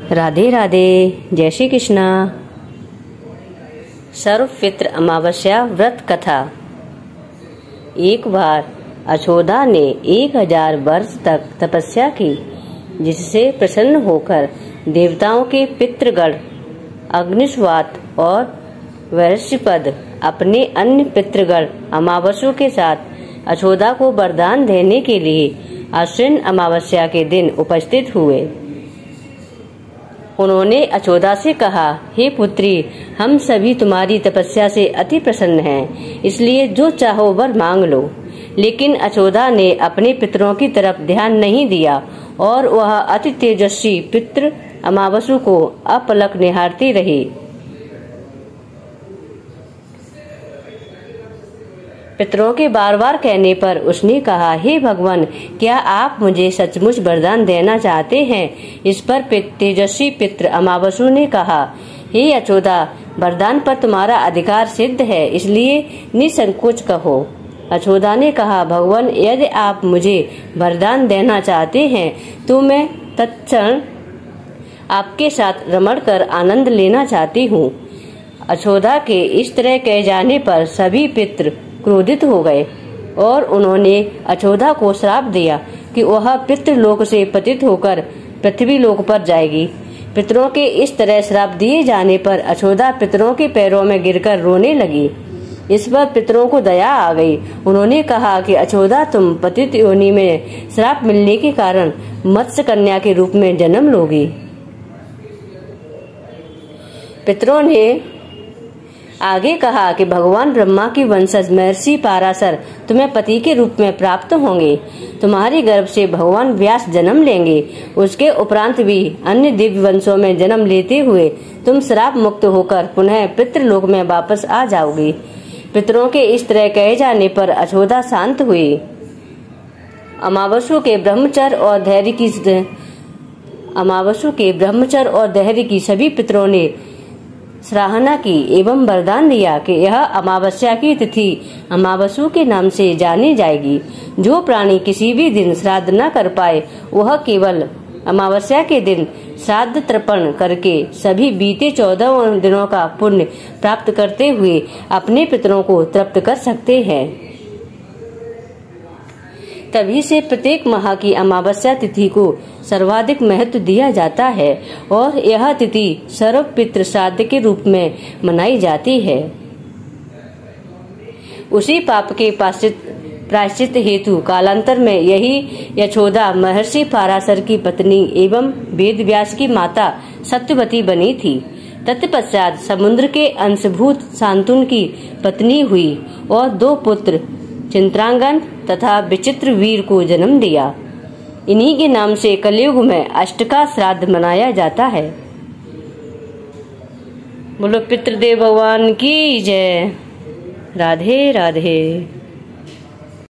राधे राधे। जय श्री कृष्णा। सर्वपित्र अमावस्या व्रत कथा। एक बार अछोदा ने 1000 वर्ष तक तपस्या की, जिससे प्रसन्न होकर देवताओं के पितृगण अग्निस्वात और वैश्यपद अपने अन्य पितृगण अमावस्यों के साथ अछोदा को वरदान देने के लिए आश्विन अमावस्या के दिन उपस्थित हुए। उन्होंने अछोदा से कहा, हे पुत्री, हम सभी तुम्हारी तपस्या से अति प्रसन्न हैं, इसलिए जो चाहो वर मांग लो। लेकिन अछोदा ने अपने पितरों की तरफ ध्यान नहीं दिया और वह अति तेजस्वी पितृ अमावस्या को अपलक निहारती रही। पितरों के बार बार कहने पर उसने कहा, हे भगवान, क्या आप मुझे सचमुच वरदान देना चाहते हैं? इस पर तेजस्वी पितृ अमावस्या ने कहा, हे अछोदा, वरदान पर तुम्हारा अधिकार सिद्ध है, इसलिए निसंकोच कहो। अछोदा ने कहा, भगवान, यदि आप मुझे वरदान देना चाहते हैं तो मैं तत्क्षण आपके साथ रमण कर आनंद लेना चाहती हूँ। अछोदा के इस तरह कह जाने पर सभी पितृ क्रोधित हो गए और उन्होंने अछोदा को श्राप दिया कि वह पितृलोक से पतित होकर पृथ्वी लोक पर जाएगी। पितरों के इस तरह श्राप दिए जाने पर अछोदा पितरों के पैरों में गिरकर रोने लगी। इस पर पितरों को दया आ गई। उन्होंने कहा कि अछोदा, तुम पतित योनि में श्राप मिलने के कारण मत्स्य कन्या के रूप में जन्म लोगी। पितरों ने आगे कहा कि भगवान ब्रह्मा की वंशज महर्षि पाराशर तुम्हें पति के रूप में प्राप्त होंगे। तुम्हारे गर्भ से भगवान व्यास जन्म लेंगे। उसके उपरांत भी अन्य दिव्य वंशों में जन्म लेते हुए तुम श्राप मुक्त होकर पुनः पितृलोक में वापस आ जाओगी। पितरों के इस तरह कहे जाने पर अछोदा शांत हुई। अमावस्या के ब्रह्मचर्य और धैर्य की सभी पितरों ने सराहना की एवं वरदान दिया कि यह अमावस्या की तिथि अमावस्या के नाम से जानी जाएगी। जो प्राणी किसी भी दिन श्राद्ध न कर पाए, वह केवल अमावस्या के दिन श्राद्ध तर्पण करके सभी बीते 14 दिनों का पुण्य प्राप्त करते हुए अपने पितरों को तृप्त कर सकते हैं। तभी से प्रत्येक माह की अमावस्या तिथि को सर्वाधिक महत्व दिया जाता है और यह तिथि सर्व पितृ श्राद्ध के रूप में मनाई जाती है। उसी पाप के प्रायश्चित हेतु कालांतर में यही यशोदा महर्षि पाराशर की पत्नी एवं वेद व्यास की माता सत्यवती बनी थी। तत्पश्चात समुद्र के अंशभूत शांतनु की पत्नी हुई और 2 पुत्र चित्रांगन तथा विचित्र वीर को जन्म दिया। इन्हीं के नाम से कलयुग में अष्टका श्राद्ध मनाया जाता है। बोलो पितृदेव भगवान की जय। राधे राधे।